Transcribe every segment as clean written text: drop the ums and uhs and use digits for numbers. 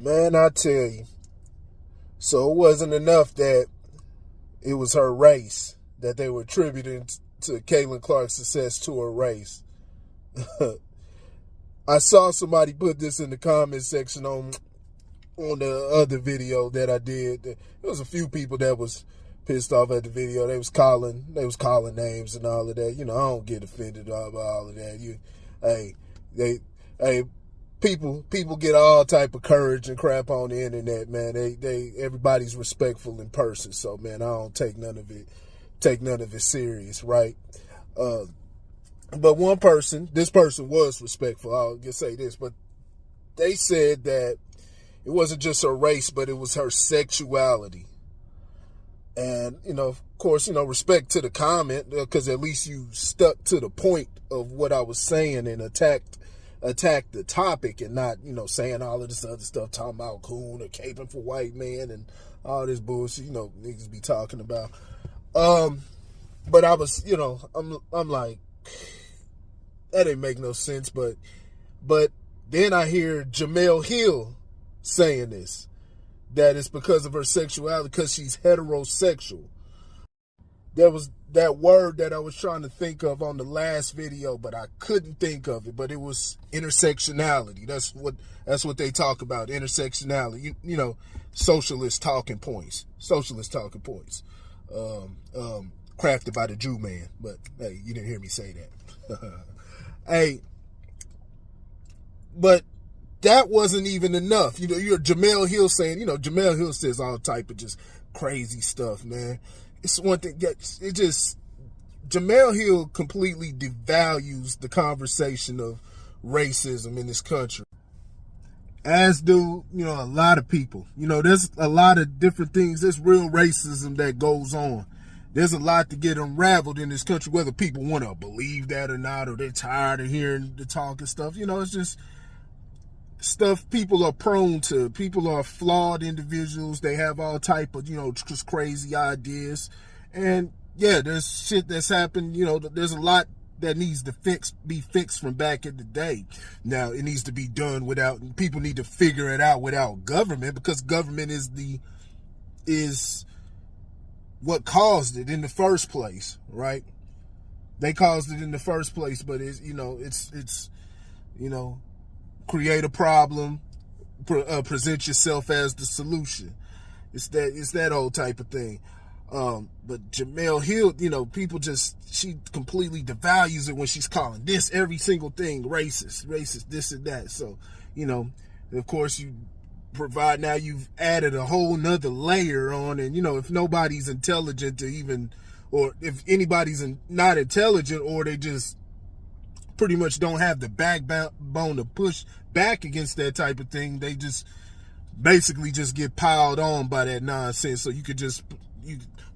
Man, I tell you. So it wasn't enough that it was her race, that they were attributing to Caitlin Clark's success to her race. I saw somebody put this in the comment section on the other video that I did. There was a few people that was pissed off at the video. They was calling names and all of that. You know, I don't get offended by all of that. People get all type of courage and crap on the internet, man. Everybody's respectful in person, so man, I don't take none of it serious, right? But this person was respectful. I'll just say this, but they said that it wasn't just her race, but it was her sexuality. And, of course, respect to the comment, because at least you stuck to the point of what I was saying and attacked the topic and not, saying all of this other stuff, talking about coon or caping for white men and all this bullshit, niggas be talking about. But I was, I'm like, that didn't make no sense. But then I hear Jemele Hill saying this, that it's because of her sexuality, because she's heterosexual. There was that word that I was trying to think of on the last video, but I couldn't think of it. But it was intersectionality. That's what they talk about, intersectionality. Socialist talking points. Crafted by the Jew man. But hey, you didn't hear me say that. Hey, but that wasn't even enough. You're Jemele Hill saying, Jemele Hill says all type of just crazy stuff, man. It's one thing, Jemele Hill completely devalues the conversation of racism in this country. As do, a lot of people. There's a lot of different things. There's real racism that goes on. There's a lot to get unraveled in this country, whether people want to believe that or not, or they're tired of hearing the talk and stuff. It's just stuff people are prone to. People are flawed individuals. They have all type of, just crazy ideas. And yeah, there's shit that's happened. There's a lot that needs to be fixed from back in the day. Now it needs to be done without, people need to figure it out without government, because government is what caused it in the first place, right? They caused it in the first place, but it's create a problem, present yourself as the solution. It's that old type of thing. But Jemele Hill, people she completely devalues it when she's calling this every single thing racist, this and that. So, of course you've added a whole nother layer on, and if nobody's intelligent to even, or if anybody's not intelligent, or they just pretty much don't have the backbone to push back against that type of thing, they just basically just get piled on by that nonsense. So you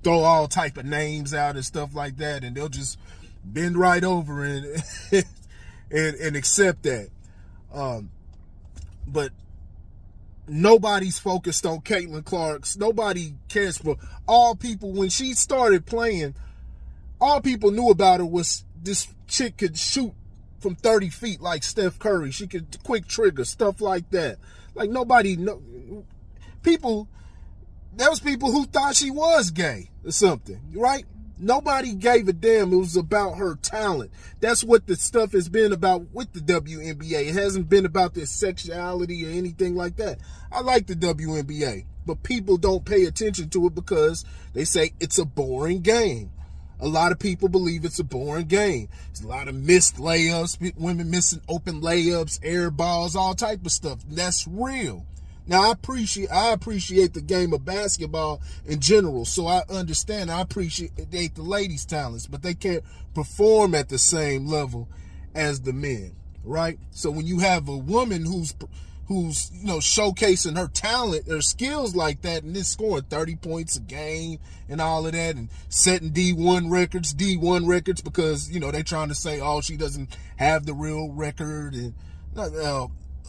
throw all type of names out and stuff like that, and they'll just bend right over and and accept that. But nobody's focused on Caitlin Clark's. Nobody cares for all people. When she started playing, all people knew about her was this chick could shoot from 30 feet like Steph Curry. She could quick trigger, stuff like that. Like there was people who thought she was gay or something, right? Nobody gave a damn. It was about her talent. That's what the stuff has been about with the WNBA. It hasn't been about their sexuality or anything like that. I like the WNBA, but people don't pay attention to it because they say it's a boring game. A lot of people believe it's a boring game. There's a lot of missed layups, women missing open layups, air balls, all type of stuff. That's real. Now, I appreciate the game of basketball in general, so I understand. I appreciate the ladies' talents, but they can't perform at the same level as the men, right? So when you have a woman who's showcasing her talent, her skills like that, and then scoring 30 points a game and all of that, and setting D1 records because they're trying to say, oh, she doesn't have the real record, and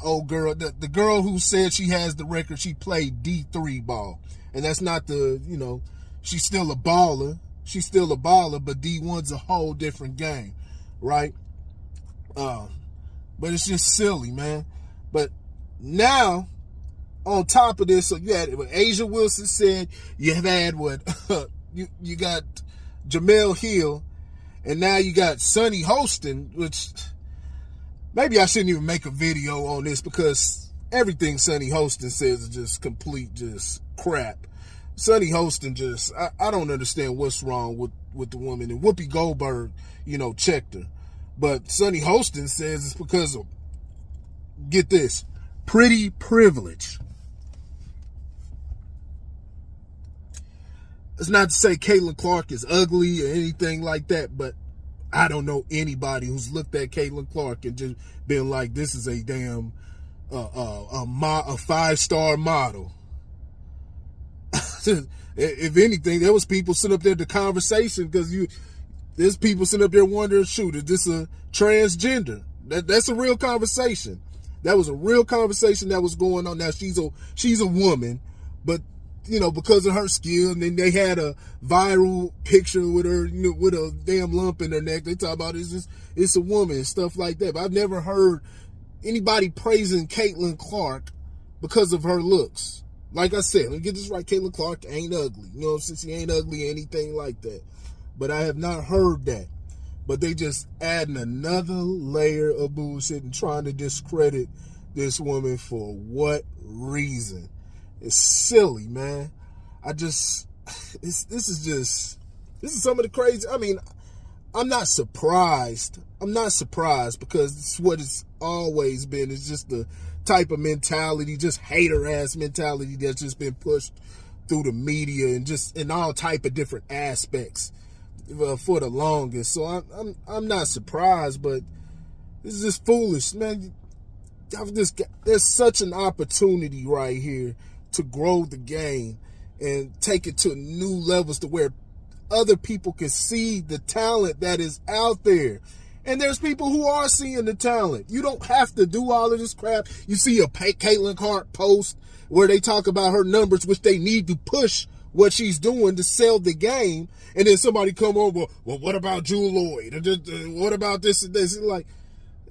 old girl, the girl who said she has the record, she played D3 ball, and that's not she's still a baller, but D1's a whole different game, right? But it's just silly, man. But now on top of this, so you had what Asia Wilson said, you have had what you got Jemele Hill, and now you got Sonny Hostin, which maybe I shouldn't even make a video on this because everything Sonny Hostin says is just complete just crap. Sonny Hostin I don't understand what's wrong with the woman. And Whoopi Goldberg, checked her. But Sonny Hostin says it's because of, get this, pretty privilege. It's not to say Caitlin Clark is ugly or anything like that, but I don't know anybody who's looked at Caitlin Clark and just been like, this is a damn a 5-star model. If anything, there was people sitting up there the conversation because there's people sitting up there wondering, shoot, is this a transgender? That's a real conversation. That was a real conversation that was going on. Now she's a woman, but because of her skill, and then they had a viral picture with her, with a damn lump in her neck. They talk about it's a woman and stuff like that. But I've never heard anybody praising Caitlin Clark because of her looks. Like I said, let me get this right. Caitlin Clark ain't ugly. Since she ain't ugly or anything like that. But I have not heard that. But they just adding another layer of bullshit and trying to discredit this woman for what reason? It's silly, man. This is some of the crazy. I mean, I'm not surprised. Because it's what it's always been. It's just the type of mentality, just hater-ass mentality that's just been pushed through the media and just in all type of different aspects for the longest. So I'm not surprised, but this is just foolish, man. There's such an opportunity right here to grow the game and take it to new levels to where other people can see the talent that is out there. And there's people who are seeing the talent. You don't have to do all of this crap. You see a Caitlin Clark post where they talk about her numbers, which they need to push what she's doing to sell the game. And then somebody come over, well, what about Jewel Lloyd? What about this and this? And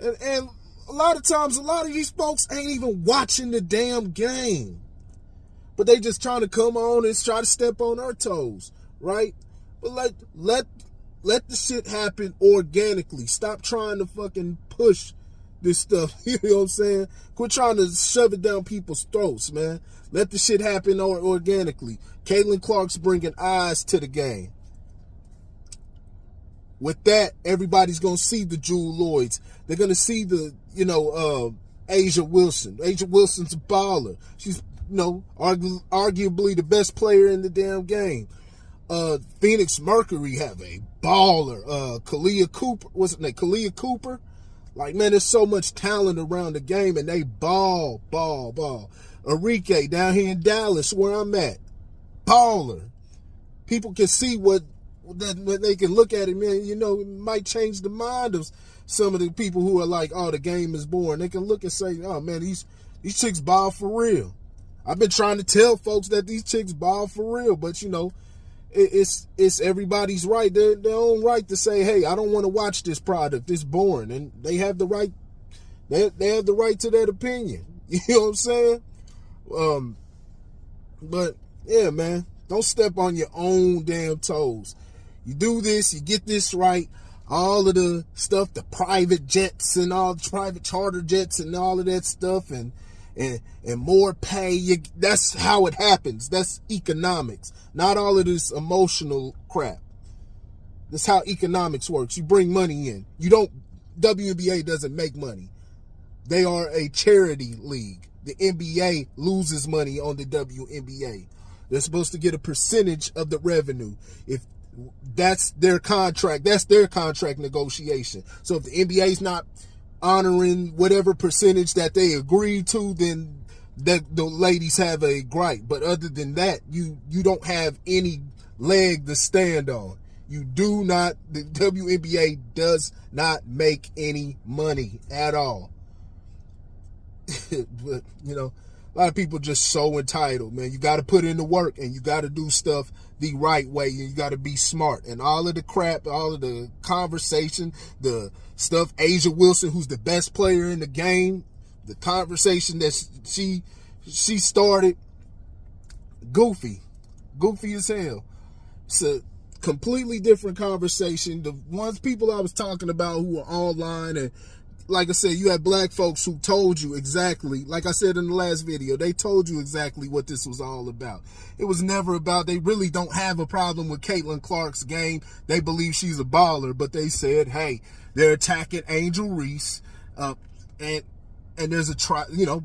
a lot of times, a lot of these folks ain't even watching the damn game. But they just trying to come on and try to step on our toes, right? But let the shit happen organically. Stop trying to fucking push this stuff. You know what I'm saying? Quit trying to shove it down people's throats, man. Let the shit happen organically. Caitlin Clark's bringing eyes to the game. With that, everybody's going to see the Jewel Lloyds. They're going to see the, Asia Wilson. Asia Wilson's a baller. She's, arguably the best player in the damn game. Phoenix Mercury have a baller. Kalia Cooper, what's her name? Kalia Cooper. Like, man, there's so much talent around the game, and they ball. Enrique down here in Dallas, where I'm at, baller. People can see when they can look at it, man. It might change the mind of some of the people who are like, oh, the game is boring. They can look and say, oh man, these chicks ball for real. I've been trying to tell folks that these chicks ball for real, but it's everybody's right. Their own right to say, hey, I don't want to watch this product. It's boring. And they have the right, they have the right to that opinion. You know what I'm saying? But yeah, man, don't step on your own damn toes. You do this, you get this right. All of the stuff, the private jets and all the private charter jets and all of that stuff and more pay. That's how it happens. That's economics. Not all of this emotional crap. That's how economics works. You bring money in. WNBA doesn't make money. They are a charity league. The NBA loses money on the WNBA. They're supposed to get a percentage of the revenue. If that's their contract, that's their contract negotiation. So if the NBA's not honoring whatever percentage that they agreed to, then the ladies have a gripe. But other than that, you don't have any leg to stand on. The WNBA does not make any money at all. But, a lot of people just so entitled, man. You got to put in the work and you got to do stuff the right way. And you got to be smart. And all of the crap, all of the conversation, the stuff, Asia Wilson, who's the best player in the game, the conversation that she she started goofy as hell. It's a completely different conversation. The ones people I was talking about who were online, and like I said, you had black folks who told you exactly, like I said in the last video, they told you exactly what this was all about. It was never about, they really don't have a problem with Caitlin Clark's game. They believe she's a baller, but they said, hey, they're attacking Angel Reese, and there's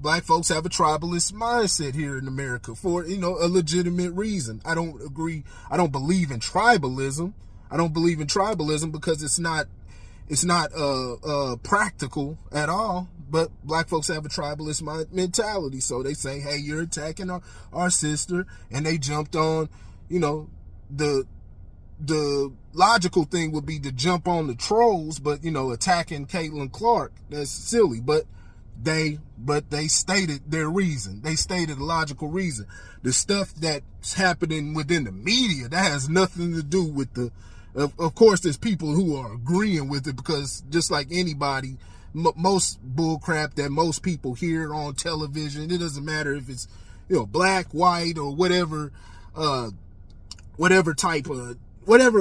black folks have a tribalist mindset here in America for, a legitimate reason. I don't agree. I don't believe in tribalism. I don't believe in tribalism because it's not practical at all. But black folks have a tribalist mentality. So they say, hey, you're attacking our sister. And they jumped on, the logical thing would be to jump on the trolls, but, attacking Caitlin Clark, that's silly. But they stated their reason. They stated a logical reason. The stuff that's happening within the media, that has nothing to do with of course, there's people who are agreeing with it because just like anybody, most bullcrap that most people hear on television, it doesn't matter if it's, black, white, or whatever a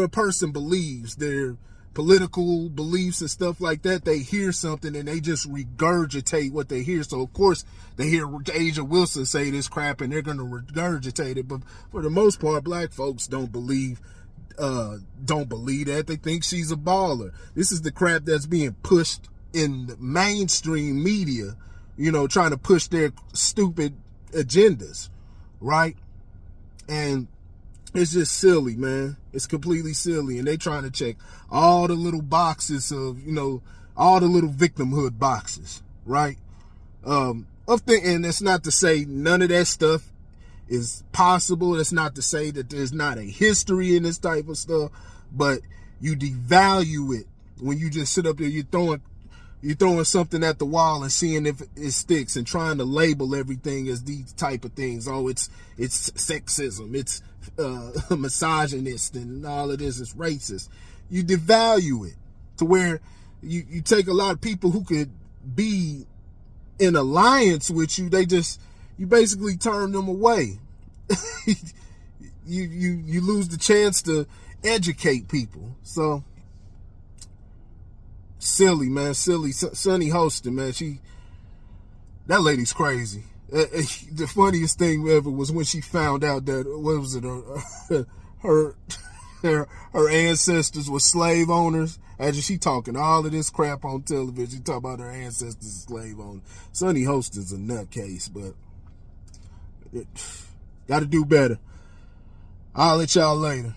person believes, their political beliefs and stuff like that, they hear something and they just regurgitate what they hear. So of course they hear Asia Wilson say this crap and they're going to regurgitate it. But for the most part, black folks don't believe that. They think she's a baller. This is the crap that's being pushed in the mainstream media, trying to push their stupid agendas, right? And it's just silly, man. It's completely silly. And they trying to check all the little boxes of, all the little victimhood boxes, right? And it's not to say none of that stuff is possible. It's not to say that there's not a history in this type of stuff, but you devalue it when you just sit up there, you're throwing something at the wall and seeing if it sticks and trying to label everything as these type of things. Oh, it's sexism, it's misogynist, and all of this is racist. You devalue it to where you take a lot of people who could be in alliance with you, you basically turn them away. you lose the chance to educate people. So silly, man, silly. Sunny Hostin, man, that lady's crazy. The funniest thing ever was when she found out that, what was it, her ancestors were slave owners. After she talking all of this crap on television, she talk about her ancestors as slave owners. Sunny Hostin's a nutcase, but got to do better. I'll let y'all later.